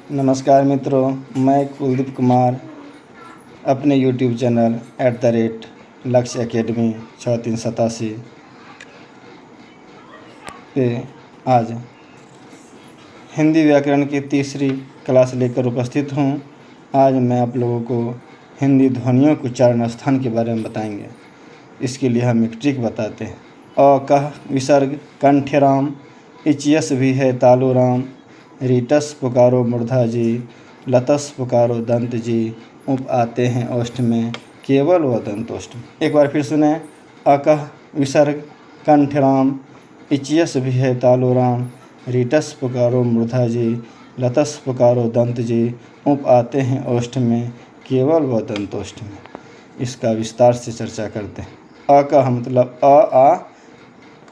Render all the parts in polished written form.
नमस्कार मित्रों, मैं कुलदीप कुमार अपने यूट्यूब चैनल @लक्ष्य एकेडमी 6387 पे आज हिंदी व्याकरण की तीसरी क्लास लेकर उपस्थित हूँ। आज मैं आप लोगों को हिंदी ध्वनियों के उच्चारण स्थान के बारे में बताएंगे। इसके लिए हम एक ट्रिक बताते हैं। अ कह विसर्ग कंठ्यराम, इचयस भी है तालु राम, रीटस पुकारो मूर्धा जी, लतस पुकारो दंत जी, उप आते हैं ओष्ठ में केवल व दंतोष्ठ में। एक बार फिर सुने। अकह विसर्ग कंठ्यराम, इचयस भी है तालु राम, रीटस पुकारो मूर्धा जी, लतस पुकारो दंत जी, उप आते हैं ओष्ठ में केवल व दंतोष्ठ में। इसका विस्तार से चर्चा करते हैं। अ का मतलब अ आ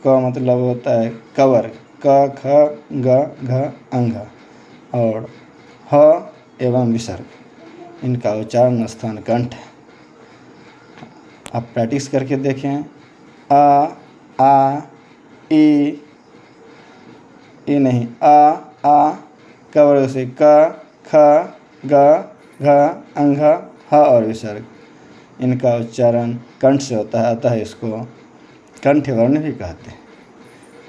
का मतलब होता है कवर, क ख ग घ अंग, और ह एवं विसर्ग, इनका उच्चारण स्थान कंठ है। आप प्रैक्टिस करके देखें। आ ई नहीं, आ कवर से क ख ग घ अंग, ह और विसर्ग, इनका उच्चारण कंठ से होता है, अतः इसको कंठ वर्ण भी कहते हैं।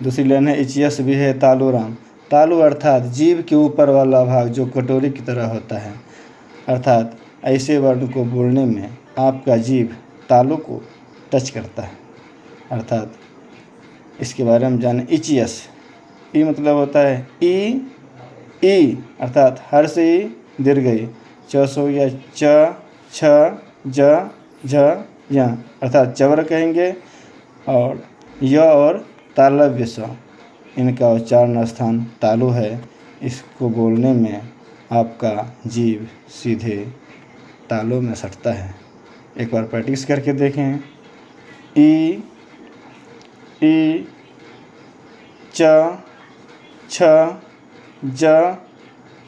दूसरी लाइन है इचयस भी है तालु राम। तालु अर्थात जीभ के ऊपर वाला भाग जो कटोरी की तरह होता है, अर्थात ऐसे वर्ण को बोलने में आपका जीभ तालु को टच करता है। अर्थात इसके बारे में जाने। इचयस, ई मतलब होता है ई अर्थात हर से ई दीर्घई, चस हो गया च छ ज झ य, अर्थात चवर कहेंगे। और य और तालव्य स, इनका उच्चारण स्थान तालु है। इसको बोलने में आपका जीभ सीधे तालु में सटता है। एक बार प्रैक्टिस करके देखें। ई च छ ज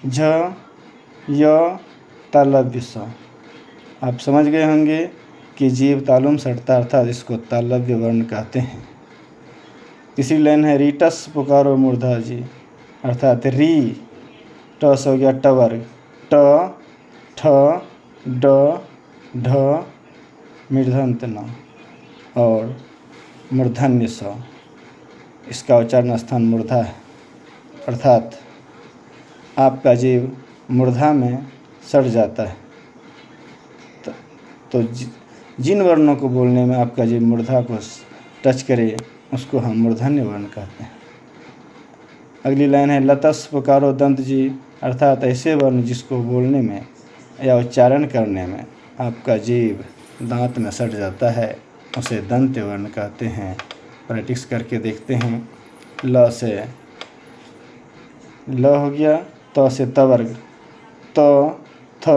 झ य तालव्य स। आप समझ गए होंगे कि जीभ तालु में सटता, अर्थात इसको तालव्य वर्ण कहते हैं। तीसरी लाइन है रीटस पुकारो मूर्धा जी, अर्थात री, टस हो गया टवर्ग, ट ठ ड ढ मूर्धन्य न और मूर्धन्य स, इसका उच्चारण स्थान मूर्धा है। अर्थात आपका जीव मूर्धा में सट जाता है। तो जिन वर्णों को बोलने में आपका जीव मूर्धा को टच करे उसको हम मूर्धन्य वर्ण कहते हैं। अगली लाइन है लतस पुकारो दंत जी, अर्थात ऐसे वर्ण जिसको बोलने में या उच्चारण करने में आपका जीभ दांत में सट जाता है, उसे दंत वर्ण कहते हैं। प्रैक्टिस करके देखते हैं। ल से ल हो गया, त से तवर्ग, त थ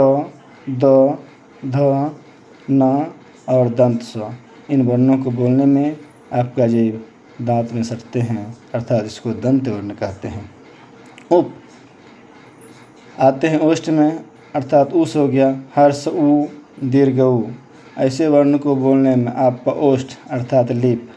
द ध न और दंत स, इन वर्णों को बोलने में आपका जीभ दांत में सटते हैं, अर्थात इसको दंत वर्ण कहते हैं। उप आते हैं ओष्ठ में, अर्थात उस हो गया हर्ष उ दीर्घ उ, ऐसे वर्ण को बोलने में आपका ओष्ठ अर्थात लिप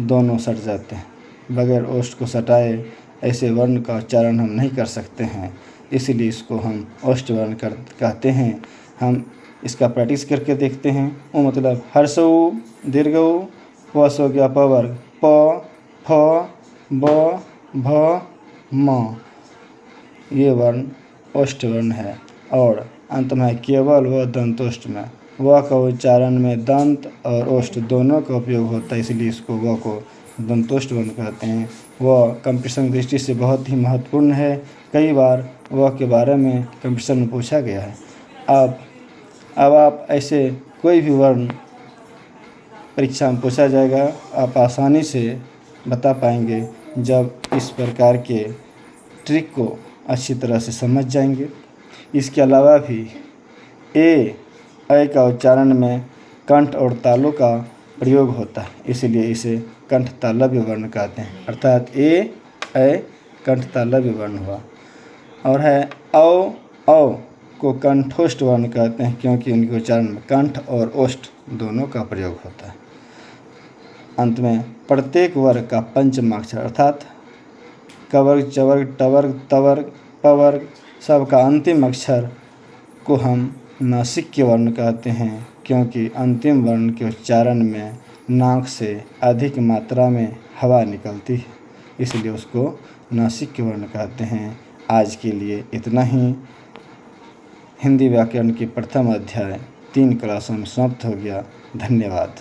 दोनों सट जाते हैं। बगैर ओष्ठ को सटाए ऐसे वर्ण का उच्चारण हम नहीं कर सकते हैं, इसलिए इसको हम ओष्ठ वर्ण कहते हैं। हम इसका प्रैक्टिस करके देखते हैं। वो मतलब हर्ष उ दीर्घ उ, वस हो गया पवर्ग, प फ ब भ म, ये वर्ण ओष्ठ वर्ण है। और अंत में केवल व दंतोष्ठ में व का उच्चारण में दंत और ओष्ठ दोनों का उपयोग होता है, इसलिए इसको व को दंतोष्ठ वर्ण कहते हैं। व कंपटीशन की दृष्टि से बहुत ही महत्वपूर्ण है। कई बार व के बारे में कंपटीशन में पूछा गया है। अब आप ऐसे कोई भी वर्ण परीक्षा में पूछा जाएगा, आप आसानी से बता पाएंगे जब इस प्रकार के ट्रिक को अच्छी तरह से समझ जाएंगे। इसके अलावा भी ए का उच्चारण में कंठ और तालु का प्रयोग होता है, इसलिए इसे कंठ तालव्य वर्ण कहते हैं। अर्थात ए कंठ तालव्य वर्ण हुआ। और है औ को कंठोष्ठ वर्ण कहते हैं, क्योंकि उनके उच्चारण में कंठ और ओष्ठ दोनों का प्रयोग होता है। अंत में प्रत्येक वर्ग का पंचमाक्षर, अर्थात कवर्ग चवर्ग टवर्ग तवर्ग पवर्ग शब्द का अंतिम अक्षर को हम नासिक्य वर्ण कहते हैं, क्योंकि अंतिम वर्ण के उच्चारण में नाक से अधिक मात्रा में हवा निकलती है, इसलिए उसको नासिक्य वर्ण कहते हैं। आज के लिए इतना ही। हिंदी व्याकरण के प्रथम अध्याय 3 क्लासों में समाप्त हो गया। धन्यवाद।